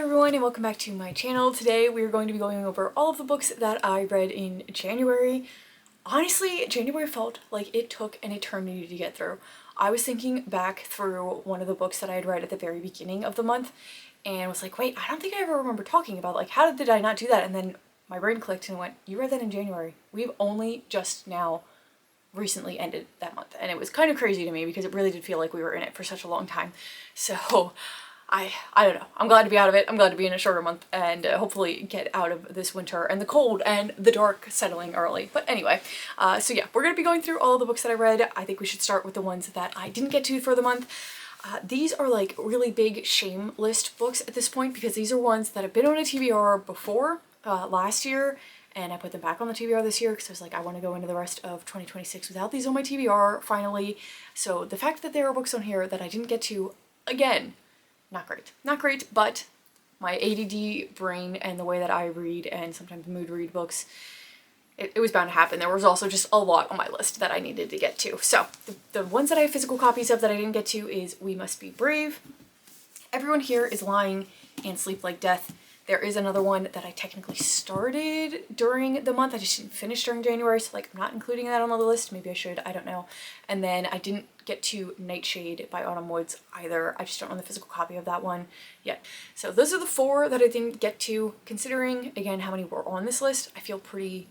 everyone and welcome back to my channel. Today we are going to be going over all of the books that I read in January. Honestly, January felt like it took an eternity to get through. I was thinking back through one of the books that I had read at the very beginning of the month and was like, wait, I don't think I ever remember talking about, like, how did I not do that? And then my brain clicked and went, you read that in January. We've only just now recently ended that month, and it was kind of crazy to me because it really did feel like we were in it for such a long time. So I don't know. I'm glad to be out of it. I'm glad to be in a shorter month and hopefully get out of this winter and the cold and the dark settling early. But anyway, so yeah, we're going to be going through all of the books that I read. I think we should start with the ones that I didn't get to for the month. These are like really big shame list books at this point because these are ones that have been on a TBR before last year, and I put them back on the TBR this year because I was like, I want to go into the rest of 2026 without these on my TBR finally. So the fact that there are books on here that I didn't get to, again, not great. Not great, but my ADD brain and the way that I read and sometimes mood read books, it was bound to happen. There was also just a lot on my list that I needed to get to. So the ones that I have physical copies of that I didn't get to is We Must Be Brave, Everyone Here is Lying, and Sleep Like Death. There is another one that I technically started during the month. I just didn't finish during January, so like I'm not including that on the list. Maybe I should, I don't know. And then I didn't get to Nightshade by Autumn Woods either. I just don't own the physical copy of that one yet. So those are the four that I didn't get to. Considering, again, how many were on this list, I feel pretty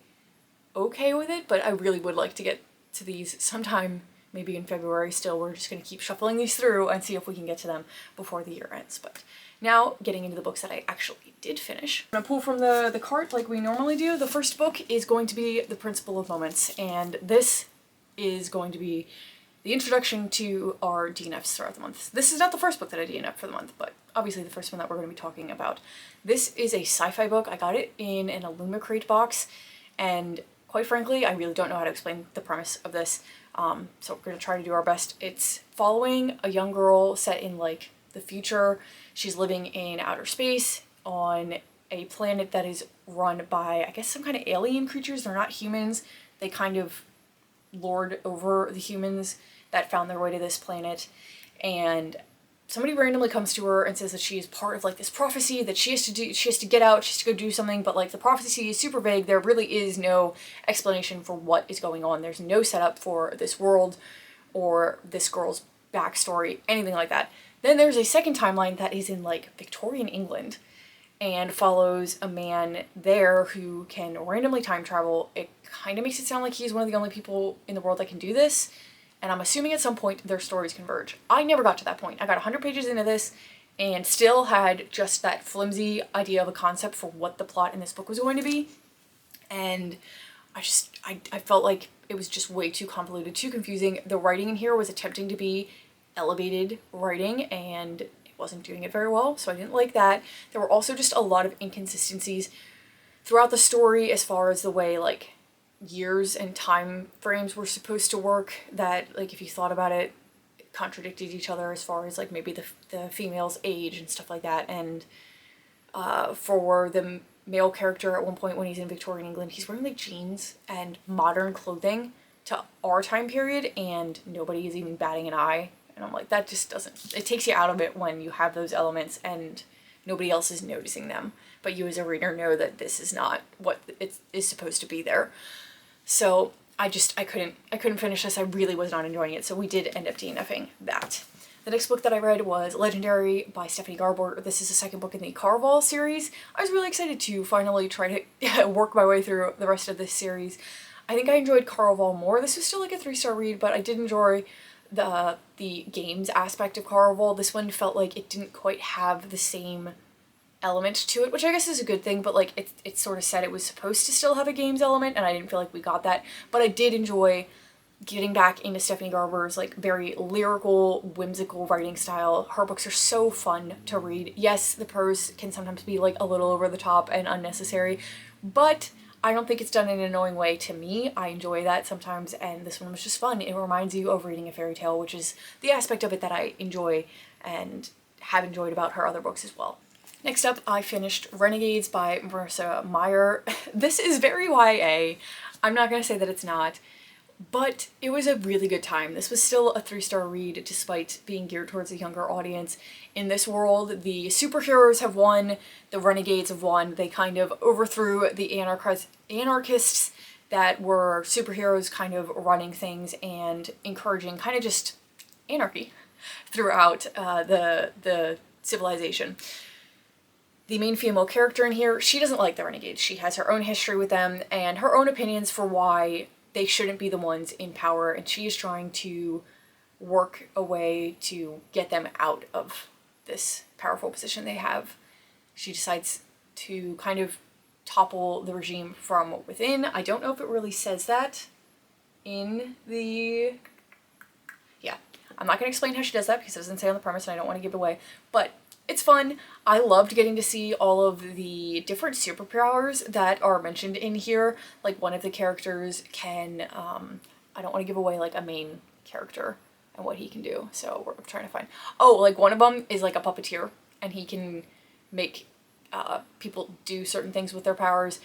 okay with it, but I really would like to get to these sometime, maybe in February still. We're just going to keep shuffling these through and see if we can get to them before the year ends. But now, getting into the books that I actually did finish. I'm gonna pull from the cart like we normally do. The first book is going to be The Principle of Moments, and this is going to be the introduction to our DNFs throughout the month. This is not the first book that I DNF for the month, but obviously the first one that we're going to be talking about. This is a sci-fi book. I got it in an Illumicrate box, and quite frankly, I really don't know how to explain the premise of this, so we're going to try to do our best. It's following a young girl set in, like, the future. She's living in outer space on a planet that is run by, I guess, some kind of alien creatures. They're not humans. They kind of lord over the humans that found their way to this planet. And somebody randomly comes to her and says that she is part of, like, this prophecy that she has to do. She has to get out. She has to go do something. But, like, the prophecy is super vague. There really is no explanation for what is going on. There's no setup for this world or this girl's backstory, anything like that. Then there's a second timeline that is in, like, Victorian England and follows a man there who can randomly time travel. It kind of makes it sound like he's one of the only people in the world that can do this, and I'm assuming at some point their stories converge. I never got to that point. I got 100 pages into this and still had just that flimsy idea of a concept for what the plot in this book was going to be, and I felt like it was just way too convoluted, too confusing. The writing in here was attempting to be elevated writing and it wasn't doing it very well, so I didn't like that. There were also just a lot of inconsistencies throughout the story as far as the way, like, years and time frames were supposed to work, that, like, if you thought about it, it contradicted each other as far as, like, maybe the female's age and stuff like that. And for the male character, at one point when he's in Victorian England, he's wearing, like, jeans and modern clothing to our time period, and nobody is even batting an eye. And I'm like, that just doesn't, it takes you out of it when you have those elements and nobody else is noticing them, but you as a reader know that this is not what it is supposed to be there. So I couldn't finish this. I really was not enjoying it, so we did end up DNFing that. The next book that I read was Legendary by Stephanie Garber. This is the second book in the Caraval series. I was really excited to finally try to work my way through the rest of this series. I think I enjoyed Caraval more. This was still like a 3-star read, but I did enjoy the games aspect of Caraval. This one felt like it didn't quite have the same element to it, which I guess is a good thing, but, like, it sort of said it was supposed to still have a games element, and I didn't feel like we got that. But I did enjoy getting back into Stephanie Garber's, like, very lyrical, whimsical writing style. Her books are so fun to read. Yes, the prose can sometimes be, like, a little over the top and unnecessary, but I don't think it's done in an annoying way to me. I enjoy that sometimes, and this one was just fun. It reminds you of reading a fairy tale, which is the aspect of it that I enjoy and have enjoyed about her other books as well. Next up, I finished Renegades by Marissa Meyer. This is very YA. I'm not going to say that it's not. but it was a really good time. This was still a 3-star read despite being geared towards a younger audience. In this world, the superheroes have won, the renegades have won. They kind of overthrew the anarchists that were superheroes, kind of running things and encouraging kind of just anarchy throughout the civilization. The main female character in here, she doesn't like the renegades. She has her own history with them and her own opinions for why they shouldn't be the ones in power, and she is trying to work a way to get them out of this powerful position they have. She decides to kind of topple the regime from within. I don't know if it really says that in the... Yeah, I'm not going to explain how she does that because it doesn't say on the premise and I don't want to give it away, but it's fun. I loved getting to see all of the different superpowers that are mentioned in here. Like one of the characters can, I don't want to give away like a main character and what he can do, so we're trying to find. Oh, like one of them is like a puppeteer and he can make people do certain things with their powers.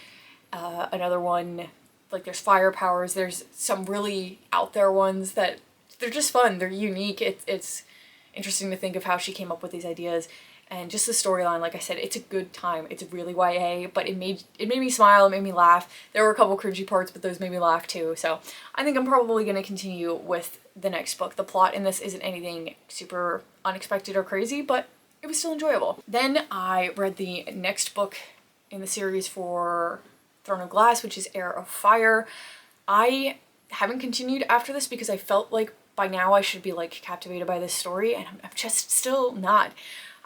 Another one, like there's fire powers. There's some really out there ones that they're just fun. They're unique. It's interesting to think of how she came up with these ideas. And just the storyline, like I said, it's a good time. It's really YA, but it made me smile, it made me laugh. There were a couple cringy parts, but those made me laugh too. So I think I'm probably going to continue with the next book. The plot in this isn't anything super unexpected or crazy, but it was still enjoyable. Then I read the next book in the series for Throne of Glass, which is Heir of Fire. I haven't continued after this because I felt like by now I should be like captivated by this story, and I'm just still not.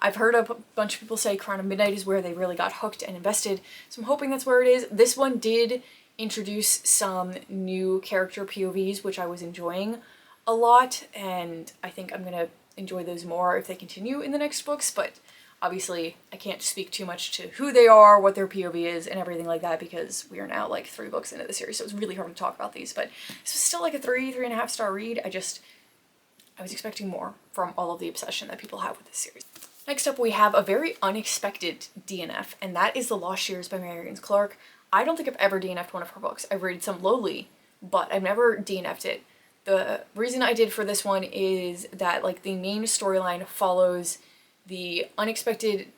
I've heard a bunch of people say Crown of Midnight is where they really got hooked and invested, so I'm hoping that's where it is. This one did introduce some new character POVs, which I was enjoying a lot, and I think I'm gonna enjoy those more if they continue in the next books, but obviously I can't speak too much to who they are, what their POV is, and everything like that because we are now like 3 books into the series, so it's really hard to talk about these, but this was still like a 3.5 star read. I was expecting more from all of the obsession that people have with this series. Next up, we have a very unexpected DNF, and that is The Lost Years by Marion Clark. I don't think I've ever DNF'd one of her books. I've rated some lowly, but I've never DNF'd it. The reason I did for this one is that like the main storyline follows the unexpected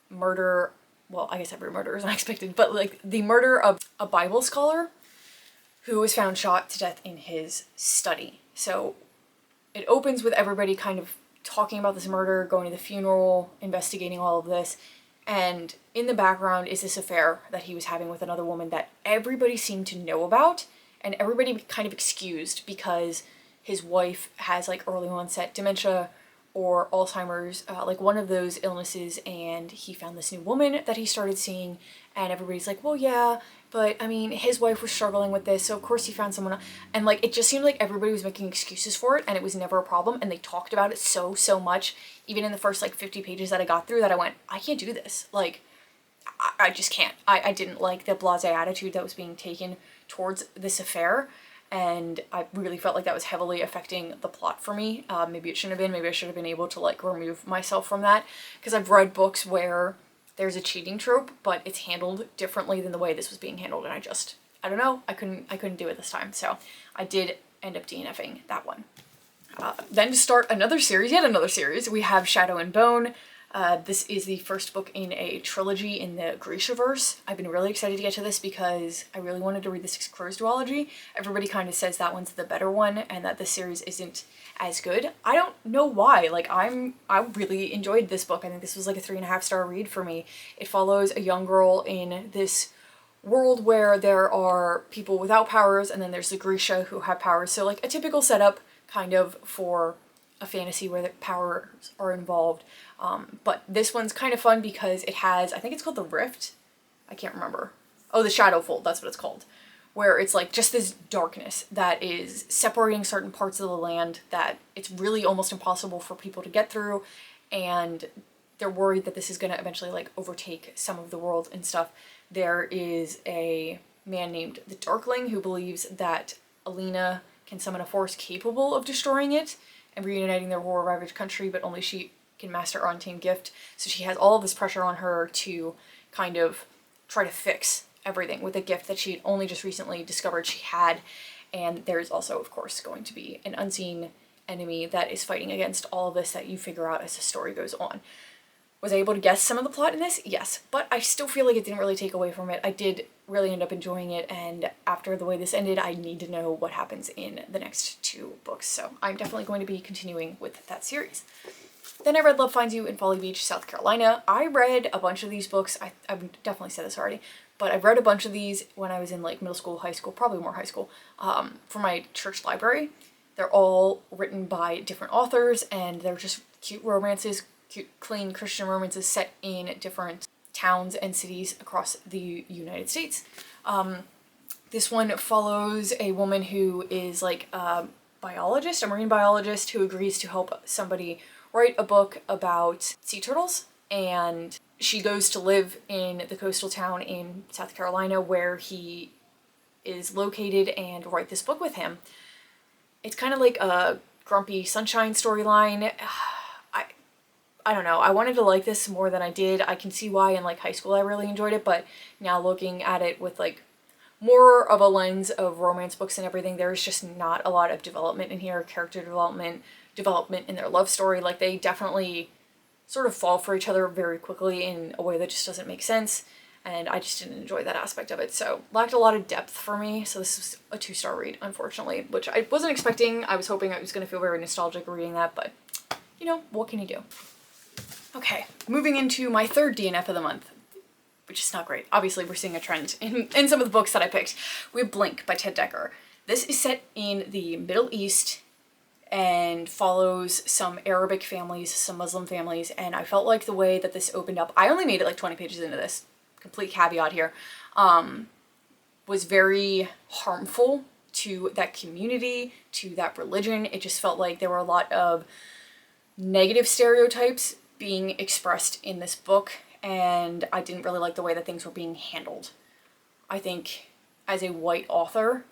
murder, well, I guess every murder is unexpected, but like the murder of a Bible scholar who was found shot to death in his study. So it opens with everybody kind of talking about this murder, going to the funeral, investigating all of this, and in the background is this affair that he was having with another woman that everybody seemed to know about, and everybody kind of excused because his wife has like early onset dementia or Alzheimer's, like one of those illnesses, and he found this new woman that he started seeing, and everybody's like, well, yeah, but I mean, his wife was struggling with this, so of course he found someone else. And like, it just seemed like everybody was making excuses for it, and it was never a problem, and they talked about it so much, even in the first like 50 pages that I got through, that I went, I can't do this. Like, I just can't. I didn't like the blasé attitude that was being taken towards this affair, and I really felt like that was heavily affecting the plot for me. Maybe it shouldn't have been. Maybe I should have been able to like remove myself from that, because I've read books where there's a cheating trope, but it's handled differently than the way this was being handled, and I don't know, I couldn't do it this time, so I did end up DNFing that one. Then to start another series, yet another series, we have Shadow and Bone. This is the first book in a trilogy in the Grishaverse. I've been really excited to get to this because I really wanted to read the Six Crows duology. Everybody kind of says that one's the better one and that this series isn't as good. I don't know why. Like, I really enjoyed this book. I think this was like a 3.5 star read for me. It follows a young girl in this world where there are people without powers, and then there's the Grisha who have powers. So like a typical setup kind of for a fantasy where the powers are involved. But this one's kind of fun because it has, I think it's called the Rift. I can't remember. Oh, the Shadowfold, that's what it's called. Where it's like just this darkness that is separating certain parts of the land that it's really almost impossible for people to get through, and they're worried that this is going to eventually like overtake some of the world and stuff. There is a man named the Darkling who believes that Alina can summon a force capable of destroying it and reuniting their war-ravaged country, but only she can master her untamed gift. So she has all of this pressure on her to kind of try to fix everything with a gift that she had only just recently discovered she had. and there's also, of course, going to be an unseen enemy that is fighting against all of this that you figure out as the story goes on. Was I able to guess some of the plot in this? Yes, but I still feel like it didn't really take away from it. I did really end up enjoying it, and after the way this ended, I need to know what happens in the next 2 books, so I'm definitely going to be continuing with that series. Then I read Love Finds You in Folly Beach, South Carolina. I read a bunch of these books, I've definitely said this already, but I've read a bunch of these when I was in like middle school, high school, probably more high school, for my church library. They're all written by different authors, and they're just cute romances, cute, clean Christian romances set in different towns and cities across the United States. This one follows a woman who is like a biologist, a marine biologist, who agrees to help somebody write a book about sea turtles, and she goes to live in the coastal town in South Carolina where he is located and write this book with him. It's kind of like a Grumpy Sunshine storyline. I don't know, I wanted to like this more than I did. I can see why in like high school I really enjoyed it, but now looking at it with like more of a lens of romance books and everything, there's just not a lot of development in here, character development in their love story. Like, they definitely sort of fall for each other very quickly in a way that just doesn't make sense, and I just didn't enjoy that aspect of it, so lacked a lot of depth for me. So this was a 2-star read, unfortunately, which I wasn't expecting. I was hoping I was going to feel very nostalgic reading that, but you know, what can you do? Okay, moving into my 3rd DNF of the month, which is not great. Obviously, we're seeing a trend in some of the books that I picked. We have Blink by Ted Dekker. This is set in the Middle East and follows some Arabic families, some Muslim families, and I felt like the way that this opened up, I only made it like 20 pages into this, complete caveat here, was very harmful to that community, to that religion. It just felt like there were a lot of negative stereotypes being expressed in this book, and I didn't really like the way that things were being handled. I think as a white author,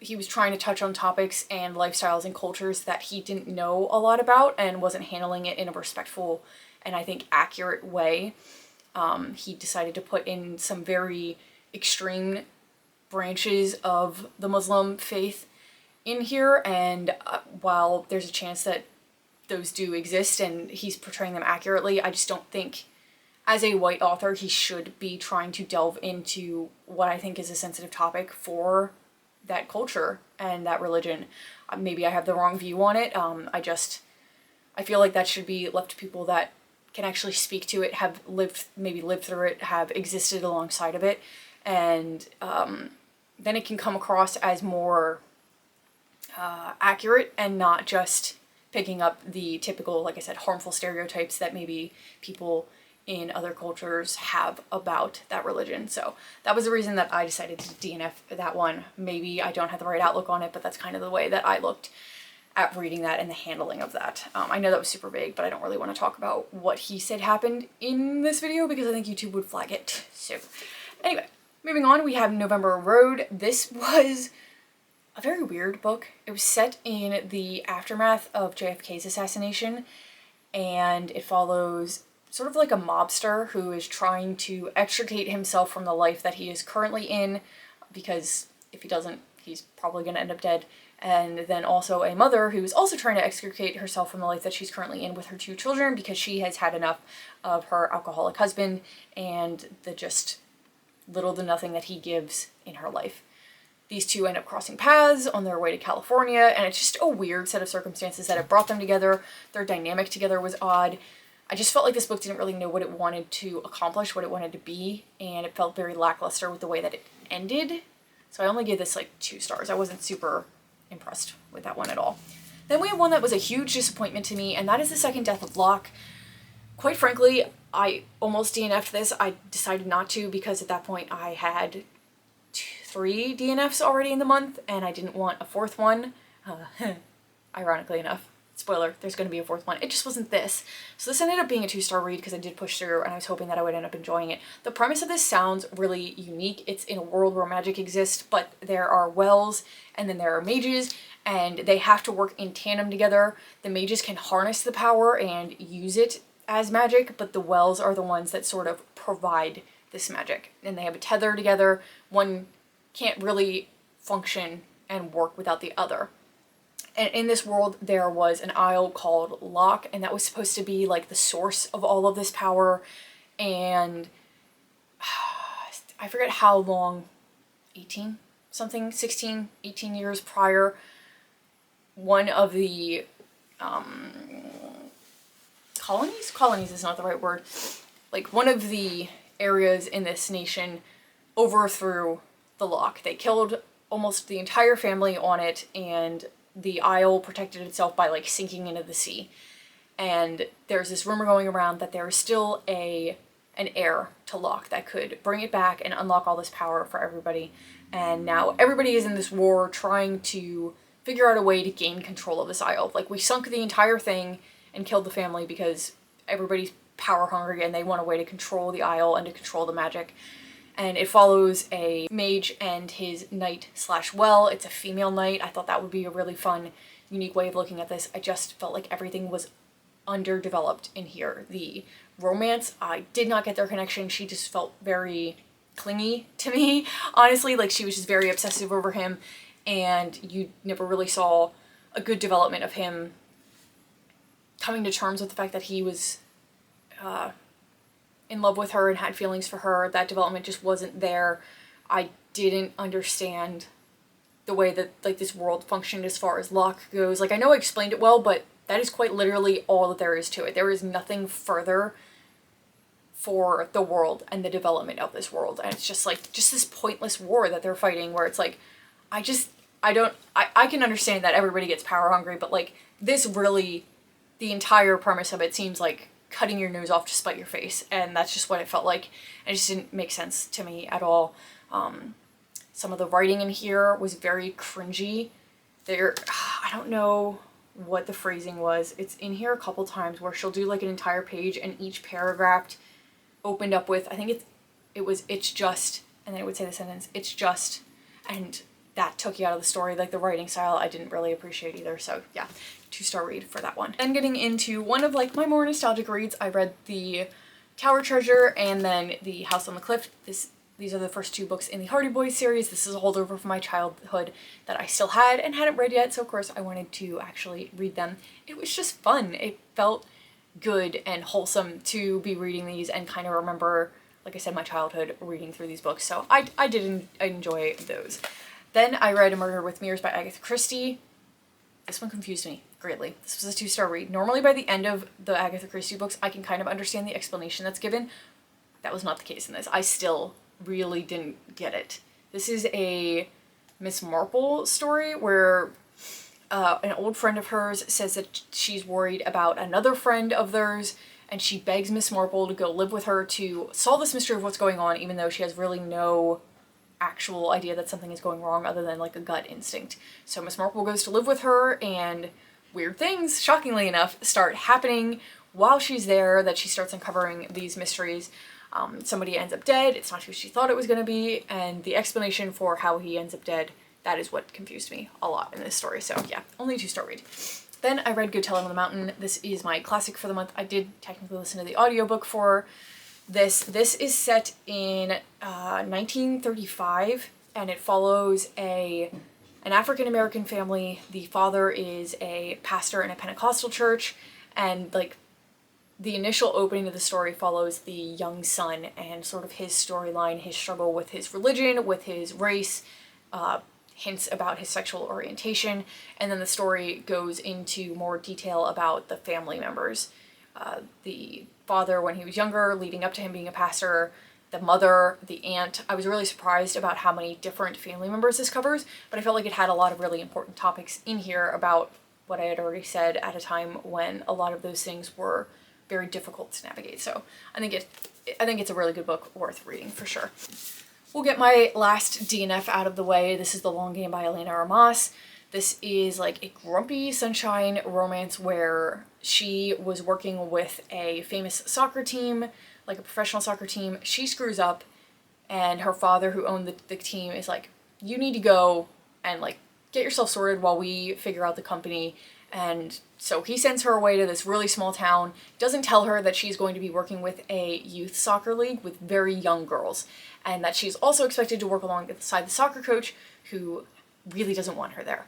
he was trying to touch on topics and lifestyles and cultures that he didn't know a lot about and wasn't handling it in a respectful and I think accurate way. He decided to put in some very extreme branches of the Muslim faith in here, and while there's a chance that those do exist and he's portraying them accurately, I just don't think as a white author he should be trying to delve into what I think is a sensitive topic for that culture and that religion. Maybe I have the wrong view on it. I feel like that should be left to people that can actually speak to it, have lived through it, have existed alongside of it, and then it can come across as more accurate and not just picking up the typical, like I said, harmful stereotypes that maybe people in other cultures have about that religion. So that was the reason that I decided to DNF that one. Maybe I don't have the right outlook on it, but that's kind of the way that I looked at reading that and the handling of that. I know that was super vague, but I don't really want to talk about what he said happened in this video because I think YouTube would flag it. So anyway, moving on, we have November Road. This was a very weird book. It was set in the aftermath of JFK's assassination, and it follows sort of like a mobster who is trying to extricate himself from the life that he is currently in, because if he doesn't, he's probably going to end up dead. And then also a mother who is also trying to extricate herself from the life that she's currently in with her 2 children because she has had enough of her alcoholic husband and the just little to nothing that he gives in her life. These 2 end up crossing paths on their way to California, and it's just a weird set of circumstances that have brought them together. Their dynamic together was odd. I just felt like this book didn't really know what it wanted to accomplish, what it wanted to be, and it felt very lackluster with the way that it ended. So I only gave this like 2 stars. I wasn't super impressed with that one at all. Then we have one that was a huge disappointment to me, and that is The Second Death of Locke. Quite frankly, I almost DNF'd this. I decided not to because at that point I had 3 DNFs already in the month, and I didn't want a 4th one. Ironically enough. Spoiler, there's going to be a 4th one. It just wasn't this. So this ended up being a 2-star read because I did push through and I was hoping that I would end up enjoying it. The premise of this sounds really unique. It's in a world where magic exists, but there are wells and then there are mages, and they have to work in tandem together. The mages can harness the power and use it as magic, but the wells are the ones that sort of provide this magic. And they have a tether together. One can't really function and work without the other. And in this world, there was an isle called Locke, and that was supposed to be like the source of all of this power. And I forget how long, 18 something, 16, 18 years prior, one of the colonies is not the right word, like one of the areas in this nation overthrew the Locke. They killed almost the entire family on it, and the isle protected itself by like sinking into the sea. And there's this rumor going around that there is still an heir to Locke that could bring it back and unlock all this power for everybody. And now everybody is in this war trying to figure out a way to gain control of this isle. Like, we sunk the entire thing and killed the family because everybody's power hungry and they want a way to control the isle and to control the magic. And it follows a mage and his knight slash well. It's a female knight. I thought that would be a really fun, unique way of looking at this. I just felt like everything was underdeveloped in here. The romance, I did not get their connection. She just felt very clingy to me, honestly. Like, she was just very obsessive over him, and you never really saw a good development of him coming to terms with the fact that he was in love with her and had feelings for her. That development just wasn't there. I didn't understand the way that like this world functioned as far as Locke goes. Like, I know I explained it well, but that is quite literally all that there is to it. There is nothing further for the world and the development of this world. And it's just like, just this pointless war that they're fighting where it's like, I can understand that everybody gets power hungry, but like, this really, the entire premise of it seems like cutting your nose off to spite your face, and that's just what it felt like. It just didn't make sense to me at all. Some of the writing in here was very cringy. I don't know what the phrasing was. It's in here a couple times where she'll do like an entire page and each paragraph opened up with, I think it's just, and then it would say the sentence, it's just, and that took you out of the story. Like, the writing style I didn't really appreciate either, so yeah, 2-star read for that one. Then getting into one of like my more nostalgic reads, I read the Tower Treasure and then the House on the Cliff. These are the first 2 books in the Hardy Boys series. This is a holdover from my childhood that I still had and hadn't read yet, so of course I wanted to actually read them. It was just fun. It felt good and wholesome to be reading these and kind of remember, like I said, my childhood reading through these books, so I did enjoy those. Then I read A Murder with Mirrors by Agatha Christie. This one confused me greatly. This was a 2-star read. Normally by the end of the Agatha Christie books, I can kind of understand the explanation that's given. That was not the case in this. I still really didn't get it. This is a Miss Marple story where an old friend of hers says that she's worried about another friend of theirs, and she begs Miss Marple to go live with her to solve this mystery of what's going on, even though she has really no actual idea that something is going wrong other than like a gut instinct. So Miss Marple goes to live with her, and weird things, shockingly enough, start happening while she's there, that she starts uncovering these mysteries. Somebody ends up dead. It's not who she thought it was going to be, and the explanation for how he ends up dead, that is what confused me a lot in this story. So yeah, only a 2-star read. Then I read Go Tell Him on the Mountain. This is my classic for the month. I did technically listen to the audiobook for this. This is set in 1935, and it follows an African-American family. The father is a pastor in a Pentecostal church, and like the initial opening of the story follows the young son and sort of his storyline, his struggle with his religion, with his race, hints about his sexual orientation, and then the story goes into more detail about the family members. The father when he was younger, leading up to him being a pastor, the mother, the aunt. I was really surprised about how many different family members this covers, but I felt like it had a lot of really important topics in here about what I had already said at a time when a lot of those things were very difficult to navigate. So I think it's a really good book, worth reading for sure. We'll get my last DNF out of the way. This is The Long Game by Elena Armas. This is like a grumpy sunshine romance where she was working with a famous soccer team, like a professional soccer team. She screws up, and her father, who owned the team, is like, you need to go and like get yourself sorted while we figure out the company. And so he sends her away to this really small town, doesn't tell her that she's going to be working with a youth soccer league with very young girls, and that she's also expected to work alongside the soccer coach, who really doesn't want her there.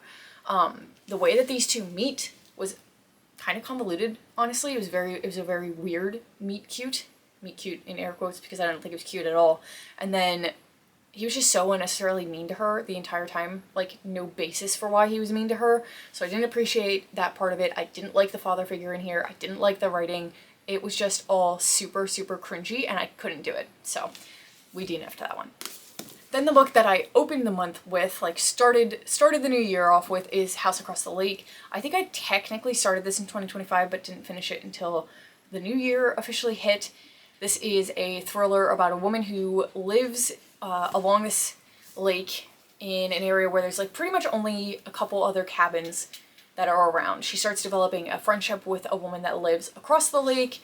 The way that these two meet was kind of convoluted, honestly. It was a very weird meet cute in air quotes, because I don't think it was cute at all. And then he was just so unnecessarily mean to her the entire time, like no basis for why he was mean to her. So I didn't appreciate that part of it. I didn't like the father figure in here. I didn't like the writing. It was just all super, super cringy, and I couldn't do it. So we DNF'd that one. Then the book that I opened the month with, like started the new year off with, is House Across the Lake. I think I technically started this in 2025, but didn't finish it until the new year officially hit. This is a thriller about a woman who lives along this lake in an area where there's like pretty much only a couple other cabins that are around. She starts developing a friendship with a woman that lives across the lake,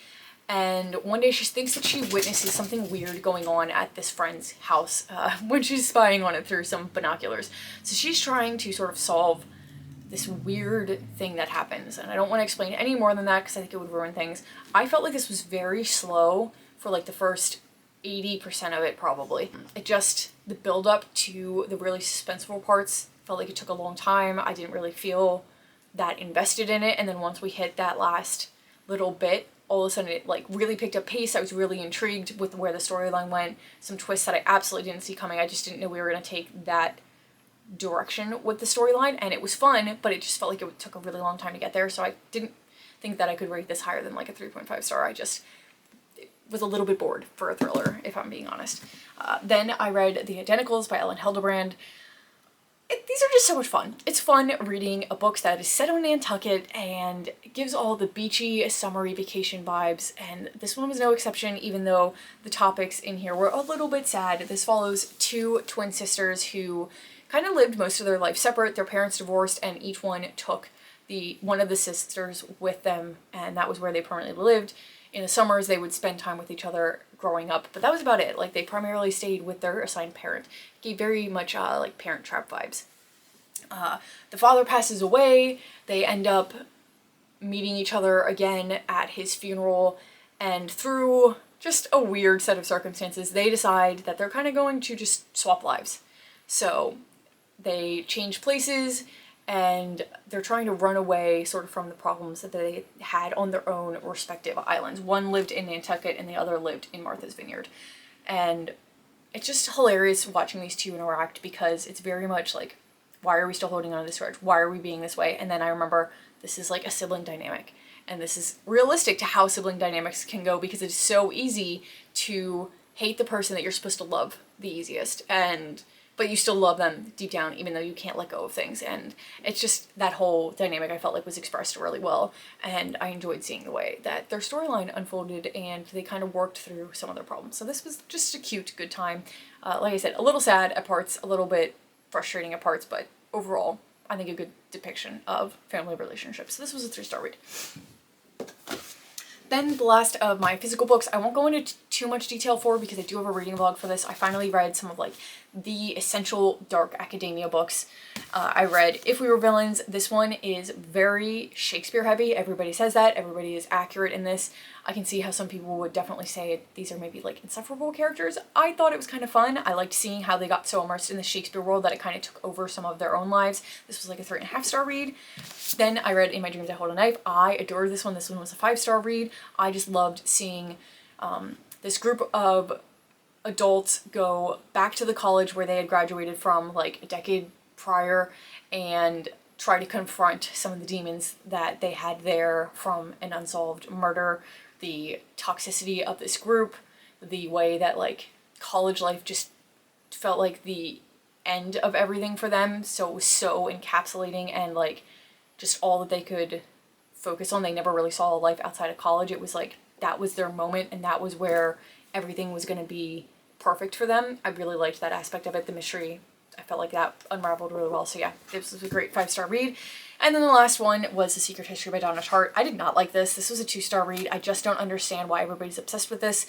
and one day she thinks that she witnesses something weird going on at this friend's house when she's spying on it through some binoculars. So she's trying to sort of solve this weird thing that happens, and I don't want to explain any more than that because I think it would ruin things. I felt like this was very slow for like the first 80% of it, probably. The build up to the really suspenseful parts felt like it took a long time. I didn't really feel that invested in it, and then once we hit that last little bit, all of a sudden it like really picked up pace. I was really intrigued with where the storyline went. Some twists that I absolutely didn't see coming. I just didn't know we were going to take that direction with the storyline, and it was fun, but it just felt like it took a really long time to get there, so I didn't think that I could rate this higher than like a 3.5 star. I just was a little bit bored for a thriller, if I'm being honest. Then I read The Identicals by Ellen Hildebrand. These are just so much fun. It's fun reading a book that is set on Nantucket and gives all the beachy, summery vacation vibes, and this one was no exception, even though the topics in here were a little bit sad. This follows two twin sisters who kind of lived most of their life separate. Their parents divorced, and each one took one of the sisters with them, and that was where they permanently lived. In the summers, they would spend time with each other growing up, but that was about it. Like, they primarily stayed with their assigned parent. It gave very much like Parent Trap vibes. The father passes away. They end up meeting each other again at his funeral, and through just a weird set of circumstances, they decide that they're kind of going to just swap lives. So they change places, and they're trying to run away sort of from the problems that they had on their own respective islands. One lived in Nantucket and the other lived in Martha's Vineyard. And it's just hilarious watching these two interact, because it's very much like, why are we still holding on to this grudge? Why are we being this way? And then I remember this is like a sibling dynamic, and this is realistic to how sibling dynamics can go, because it's so easy to hate the person that you're supposed to love the easiest, but you still love them deep down, even though you can't let go of things. And it's just that whole dynamic I felt like was expressed really well, and I enjoyed seeing the way that their storyline unfolded, and they kind of worked through some of their problems. So this was just a cute, good time. Like I said, a little sad at parts, a little bit frustrating at parts, but overall, I think a good depiction of family relationships. So this was a 3-star read. Then the last of my physical books, I won't go into too much detail for, because I do have a reading vlog for this. I finally read some of like the essential dark academia books. I read If We Were Villains. This one is very Shakespeare heavy. Everybody says that. Everybody is accurate in this. I can see how some people would definitely say these are maybe like insufferable characters. I thought it was kind of fun. I liked seeing how they got so immersed in the Shakespeare world that it kind of took over some of their own lives. This was like a 3.5-star read. Then I read In My Dreams I Hold a Knife. I adored this one. This one was a 5-star read. I just loved seeing this group of adults go back to the college where they had graduated from like a decade prior, and try to confront some of the demons that they had there from an unsolved murder, the toxicity of this group, the way that like college life just felt like the end of everything for them. So it was so encapsulating, and like just all that they could focus on. They never really saw a life outside of college. It was like that was their moment, and that was where everything was going to be perfect for them. I really liked that aspect of it. The mystery, I felt like that unraveled really well. So yeah, this was a great 5-star read. And then the last one was The Secret History by Donna Tartt. I did not like this. This was a 2-star read. I just don't understand why everybody's obsessed with this.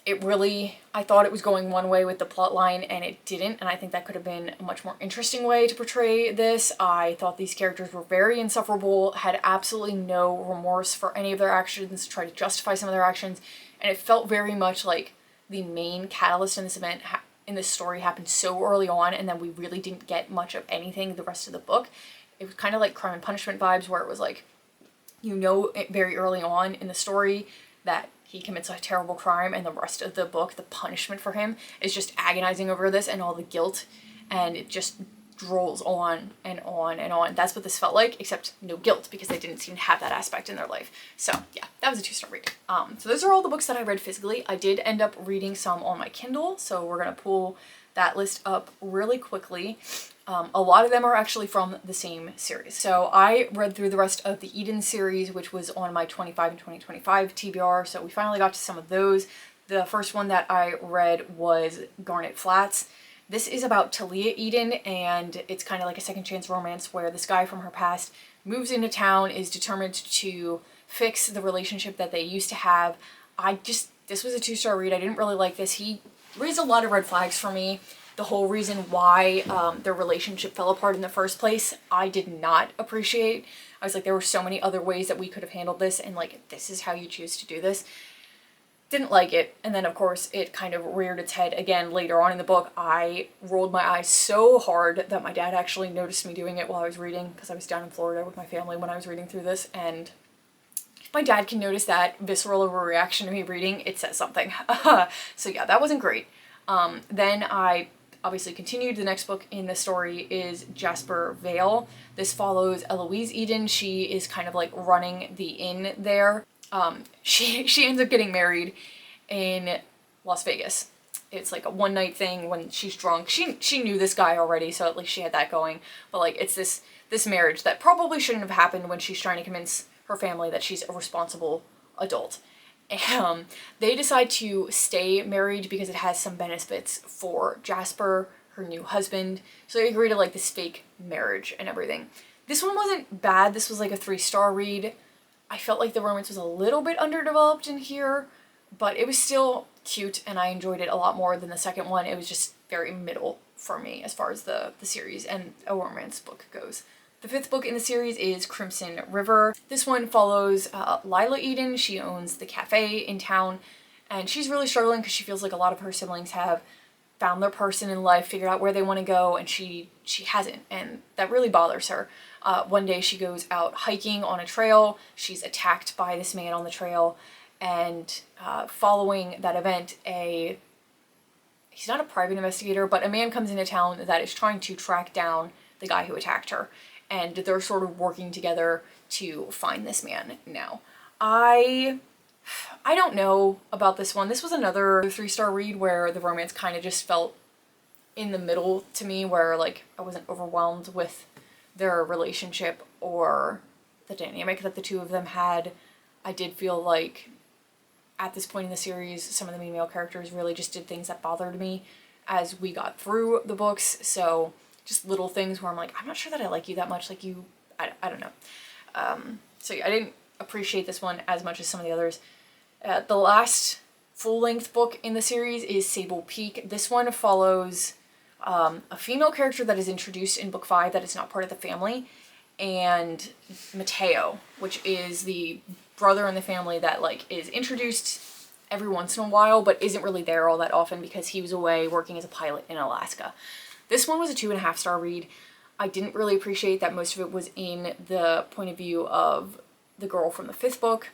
I thought it was going one way with the plot line, and it didn't, and I think that could have been a much more interesting way to portray this. I thought these characters were very insufferable, had absolutely no remorse for any of their actions, tried to justify some of their actions, and it felt very much like the main catalyst in this event in this story happened so early on, and then we really didn't get much of anything the rest of the book. It was kind of like Crime and Punishment vibes, where it was like, you know, very early on in the story that he commits a terrible crime, and the rest of the book, the punishment for him is just agonizing over this and all the guilt, and it just rolls on and on and on. That's what this felt like, except no guilt, because they didn't seem to have that aspect in their life. So yeah, that was a 2-star read. So those are all the books that I read physically. I did end up reading some on my Kindle, so we're gonna pull that list up really quickly. A lot of them are actually from the same series. So I read through the rest of the Eden series, which was on my 25 and 2025 TBR, so we finally got to some of those. The first one that I read was Garnet Flats. This is about Talia Eden, and it's kind of like a second chance romance where this guy from her past moves into town, is determined to fix the relationship that they used to have. This was a 2-star read. I didn't really like this. He raised a lot of red flags for me. The whole reason why their relationship fell apart in the first place, I did not appreciate. I was like, there were so many other ways that we could have handled this, and like, this is how you choose to do this. Didn't like it. And then of course it kind of reared its head again later on in the book. I rolled my eyes so hard that my dad actually noticed me doing it while I was reading, because I was down in Florida with my family when I was reading through this, and if my dad can notice that visceral overreaction to me reading, it says something. So yeah, that wasn't great. Then I obviously continued. The next book in the story is Jasper Vale. This follows Eloise Eden. She is kind of like running the inn there. She ends up getting married in Las Vegas. It's like a one-night thing when she's drunk. She knew this guy already, so at least she had that going. But like, it's this marriage that probably shouldn't have happened when she's trying to convince her family that she's a responsible adult. They decide to stay married because it has some benefits for Jasper, her new husband. So they agree to like this fake marriage and everything. This one wasn't bad. This was like a 3-star read. I felt like the romance was a little bit underdeveloped in here, but it was still cute, and I enjoyed it a lot more than the second one. It was just very middle for me as far as the series and a romance book goes. The 5th book in the series is Crimson River. This one follows Lila Eden. She owns the cafe in town, and she's really struggling because she feels like a lot of her siblings have found their person in life, figured out where they want to go, and she hasn't, and that really bothers her. One day she goes out hiking on a trail. She's attacked by this man on the trail, and following that event, he's not a private investigator, but a man comes into town that is trying to track down the guy who attacked her. And they're sort of working together to find this man now. I don't know about this one. This was another 3-star read where the romance kind of just felt in the middle to me, where like I wasn't overwhelmed with their relationship or the dynamic that the two of them had. I did feel like at this point in the series, some of the main male characters really just did things that bothered me as we got through the books. So just little things where I'm like, I'm not sure that I like you that much, like you, I don't know. So yeah, I didn't appreciate this one as much as some of the others. The last full-length book in the series is Sable Peak. This one follows a female character that is introduced in book 5 that is not part of the family, and Mateo, which is the brother in the family that like is introduced every once in a while but isn't really there all that often because he was away working as a pilot in Alaska. This one was a 2.5-star read. I didn't really appreciate that most of it was in the point of view of the girl from the 5th book,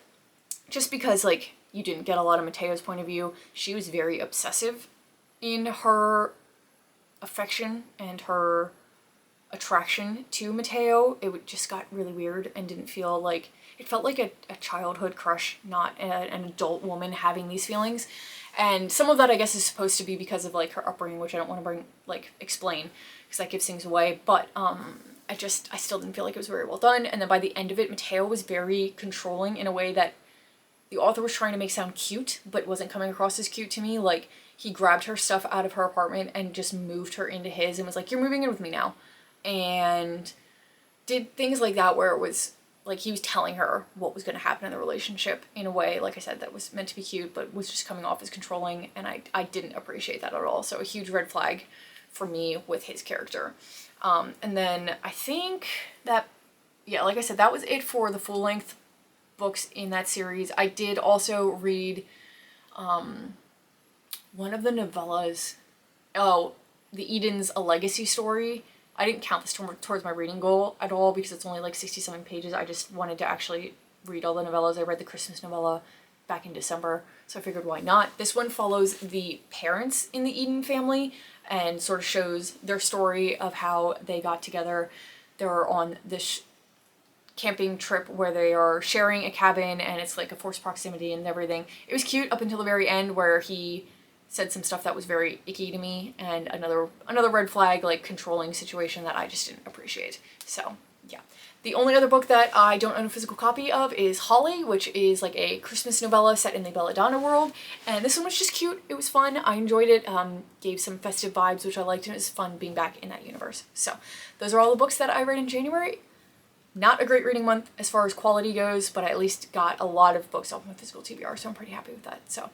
just because like you didn't get a lot of Mateo's point of view. She was very obsessive in her affection and her attraction to Mateo. It just got really weird and didn't feel like, it felt like a childhood crush, not an adult woman having these feelings. And some of that I guess is supposed to be because of like her upbringing, which I don't want to explain because that gives things away. But I still didn't feel like it was very well done. And then by the end of it, Mateo was very controlling in a way that the author was trying to make sound cute, but wasn't coming across as cute to me. Like, he grabbed her stuff out of her apartment and just moved her into his and was like, you're moving in with me now. And did things like that where it was like he was telling her what was going to happen in the relationship in a way, like I said, that was meant to be cute, but was just coming off as controlling, and I didn't appreciate that at all. So a huge red flag for me with his character. And then I think that, yeah, like I said, that was it for the full-length books in that series. I did also read one of the novellas oh, The Edens, A Legacy Story. I didn't count this towards my reading goal at all because it's only like 60-something pages. I just wanted to actually read all the novellas. I read the Christmas novella back in December, so I figured why not. This one follows the parents in the Eden family and sort of shows their story of how they got together. They're on this camping trip where they are sharing a cabin and it's like a forced proximity and everything. It was cute up until the very end where he said some stuff that was very icky to me, and another red flag, like controlling situation that I just didn't appreciate. So yeah. The only other book that I don't own a physical copy of is Holly, which is like a Christmas novella set in the Belladonna world, and this one was just cute. It was fun. I enjoyed it. Gave some festive vibes, which I liked, and it was fun being back in that universe. So those are all the books that I read in January. Not a great reading month as far as quality goes, but I at least got a lot of books off my physical TBR, so I'm pretty happy with that. So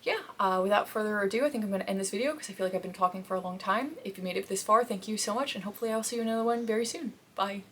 yeah, without further ado, I think I'm going to end this video because I feel like I've been talking for a long time. If you made it this far, thank you so much, and hopefully I'll see you in another one very soon. Bye!